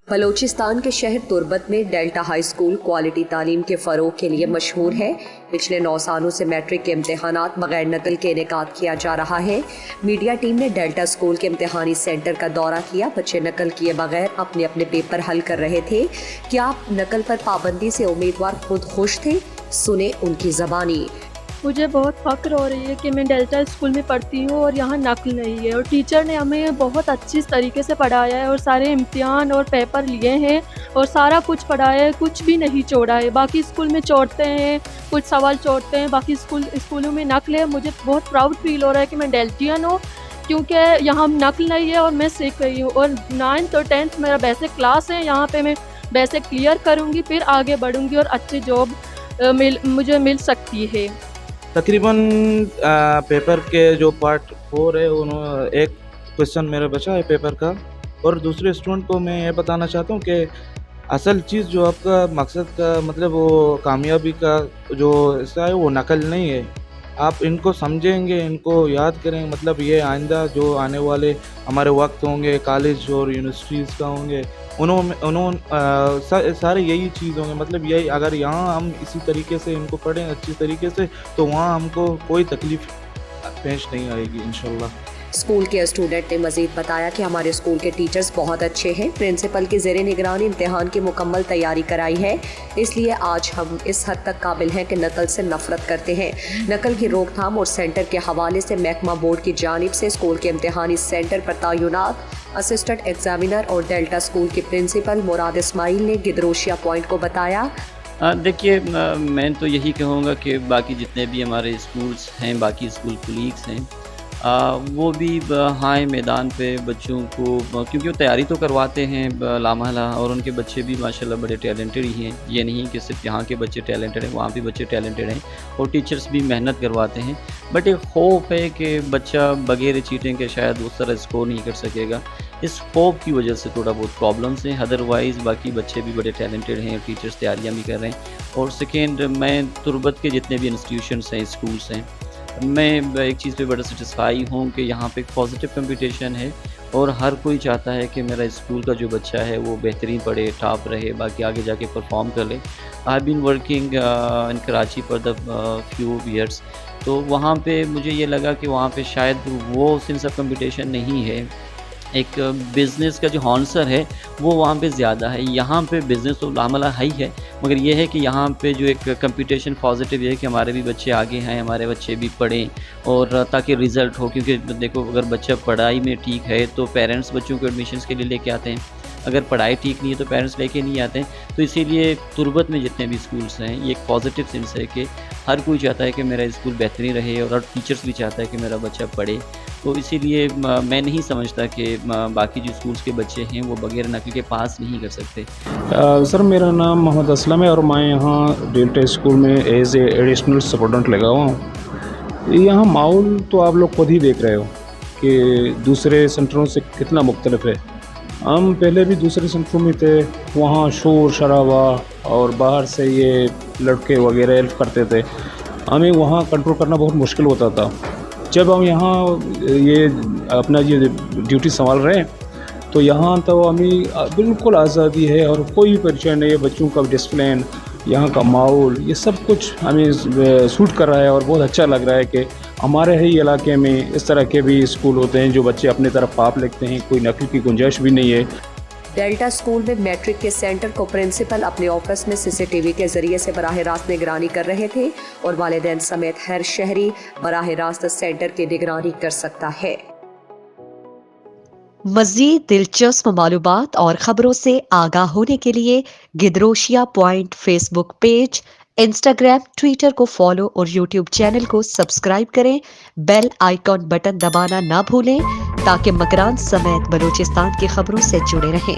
بلوچستان کے شہر تربت میں ڈیلٹا ہائی اسکول کوالٹی تعلیم کے فروغ کے لیے مشہور ہے۔ پچھلے 9 سالوں سے میٹرک کے امتحانات بغیر نقل کے انعقاد کیا جا رہا ہے۔ میڈیا ٹیم نے ڈیلٹا اسکول کے امتحانی سینٹر کا دورہ کیا۔ بچے نقل کیے بغیر اپنے اپنے پیپر حل کر رہے تھے۔ کیا نقل پر پابندی سے امیدوار خود خوش تھے؟ سنیں ان کی زبانی۔ مجھے بہت فخر ہو رہی ہے کہ میں ڈیلٹا اسکول میں پڑھتی ہوں اور یہاں نقل نہیں ہے، اور ٹیچر نے ہمیں بہت اچھی طریقے سے پڑھایا ہے اور سارے امتحان اور پیپر لیے ہیں اور سارا کچھ پڑھایا ہے، کچھ بھی نہیں چھوڑا ہے۔ باقی اسکول میں چھوڑتے ہیں، کچھ سوال چھوڑتے ہیں، باقی اسکولوں میں نقل ہے۔ مجھے بہت پراؤڈ فیل ہو رہا ہے کہ میں ڈیلٹین ہوں، کیونکہ یہاں نقل نہیں ہے اور میں سیکھ رہی ہوں، اور 9th اور 10th میرا بیسک کلاس ہے۔ یہاں پہ میں بیسک کلیئر کروں گی، پھر آگے بڑھوں گی اور اچھی جاب مجھے مل سکتی ہے۔ تقریباً پیپر کے جو پارٹ 4 ہے ایک کویشچن میرا بچا ہے پیپر کا، اور دوسرے اسٹوڈنٹ کو میں یہ بتانا چاہتا ہوں کہ اصل چیز جو آپ کا مقصد کا مطلب وہ کامیابی کا جو حصہ ہے وہ نقل نہیں ہے۔ آپ ان کو سمجھیں گے، ان کو یاد کریں، مطلب یہ آئندہ جو آنے والے ہمارے وقت ہوں گے کالج اور یونیورسٹیز کا ہوں گے، سارے یہی چیز ہوں گے، مطلب یہی اگر یہاں ہم اسی طریقے سے ان کو پڑھیں اچھی طریقے سے تو وہاں ہم کو کوئی تکلیف پیش نہیں آئے گی انشاءاللہ۔ اسکول کے اسٹوڈنٹ نے مزید بتایا کہ ہمارے اسکول کے ٹیچرز بہت اچھے ہیں، پرنسپل کی زیر نگرانی امتحان کی مکمل تیاری کرائی ہے، اس لیے آج ہم اس حد تک قابل ہیں کہ نقل سے نفرت کرتے ہیں۔ نقل کی روک تھام اور سینٹر کے حوالے سے محکمہ بورڈ کی جانب سے اسکول کے امتحانی سینٹر پر تعینات اسسٹنٹ ایگزامینر اور ڈیلٹا اسکول کے پرنسپل مراد اسماعیل نے گدروشیا پوائنٹ کو بتایا۔ دیکھیے، میں تو یہی کہوں گا کہ باقی جتنے بھی ہمارے اسکولز ہیں، باقی اسکول کولیگس ہیں، وہ بھی ہائے میدان پہ بچوں کو، کیونکہ وہ تیاری تو کرواتے ہیں لامحالہ، اور ان کے بچے بھی ماشاءاللہ بڑے ٹیلنٹڈ ہی ہیں۔ یہ نہیں کہ صرف یہاں کے بچے ٹیلنٹڈ ہیں، وہاں بھی بچے ٹیلنٹڈ ہیں، اور ٹیچرز بھی محنت کرواتے ہیں، بٹ ایک خوف ہے کہ بچہ بغیر چیٹنگ کے شاید اس طرح اسکور نہیں کر سکے گا۔ اس خوف کی وجہ سے تھوڑا بہت پرابلمس ہیں، ادروائز باقی بچے بھی بڑے ٹیلنٹڈ ہیں، ٹیچرز تیاریاں بھی کر رہے ہیں۔ اور سیکنڈ، میں تربت کے جتنے بھی انسٹیٹیوشنس ہیں، اسکولس ہیں، میں ایک چیز پہ بڑا سیٹسفائی ہوں کہ یہاں پہ ایک پازیٹیو کمپٹیشن ہے، اور ہر کوئی چاہتا ہے کہ میرا اسکول کا جو بچہ ہے وہ بہترین پڑھے، ٹاپ رہے، باقی آگے جا کے پرفارم کر لے۔ I been working in Karachi for the few years, تو وہاں پہ مجھے یہ لگا کہ وہاں پہ شاید وہ ان سب کمپٹیشن نہیں ہے، ایک بزنس کا جو ہانسر ہے وہ وہاں پہ زیادہ ہے۔ یہاں پہ بزنس تو لامحالہ ہی ہے، مگر یہ ہے کہ یہاں پہ جو ایک کمپٹیشن پازیٹیو یہ ہے کہ ہمارے بھی بچے آگے ہیں، ہمارے بچے بھی پڑھیں، اور تاکہ رزلٹ ہو، کیونکہ دیکھو اگر بچہ پڑھائی میں ٹھیک ہے تو پیرنٹس بچوں کو ایڈمیشنس کے لیے لے کے آتے ہیں، اگر پڑھائی ٹھیک نہیں ہے تو پیرنٹس لے کے نہیں آتے ہیں۔ تو اسی لیے تربت میں جتنے بھی اسکولس ہیں، یہ ایک پازیٹیو سینس ہے کہ ہر کوئی چاہتا ہے کہ میرا اسکول بہترین رہے، اور ہر ٹیچرس بھی چاہتا ہے کہ میرا بچہ پڑھے۔ تو اسی لیے میں نہیں سمجھتا کہ باقی جو اسکولس کے بچے ہیں وہ بغیر نقل کے پاس نہیں کر سکتے۔ سر، میرا نام محمد اسلم ہے اور میں یہاں ڈیلٹا اسکول میں ایز اے ایڈیشنل اسٹوڈنٹ لگا ہوا ہوں۔ یہاں ماحول تو آپ لوگ خود ہی دیکھ رہے ہو کہ دوسرے سینٹروں سے کتنا مختلف ہے۔ ہم پہلے بھی دوسرے سینٹروں میں تھے، وہاں شور شرابہ اور باہر سے یہ لڑکے وغیرہ ہیلپ کرتے تھے، ہمیں وہاں کنٹرول کرنا بہت مشکل ہوتا تھا۔ جب ہم یہاں یہ اپنا یہ ڈیوٹی سنبھال رہے ہیں تو یہاں تو ہمیں بالکل آزادی ہے اور کوئی پریشانی نہیں ہے۔ بچوں کا ڈسپلن، یہاں کا ماحول، یہ سب کچھ ہمیں سوٹ کر رہا ہے، اور بہت اچھا لگ رہا ہے کہ ہمارے ہی علاقے میں اس طرح کے بھی اسکول ہوتے ہیں جو بچے اپنے طرف پاپ لکھتے ہیں، کوئی نقل کی گنجائش بھی نہیں ہے۔ ڈیلٹا اسکول میں میٹرک کے سینٹر کو پرنسپل اپنے آفس میں CCTV کے ذریعے سے براہ راست نگرانی کر رہے تھے، اور والدین سمیت ہر شہری براہ راست سینٹر کی نگرانی کر سکتا ہے۔ مزید دلچسپ معلومات اور خبروں سے آگاہ ہونے کے لیے Gedrosia point Facebook page, Instagram, Twitter کو فالو اور یوٹیوب چینل کو سبسکرائب کریں۔ بیل آئیکن بٹن دبانا نہ بھولیں تاکہ مکران سمیت بلوچستان کی خبروں سے جڑے رہیں۔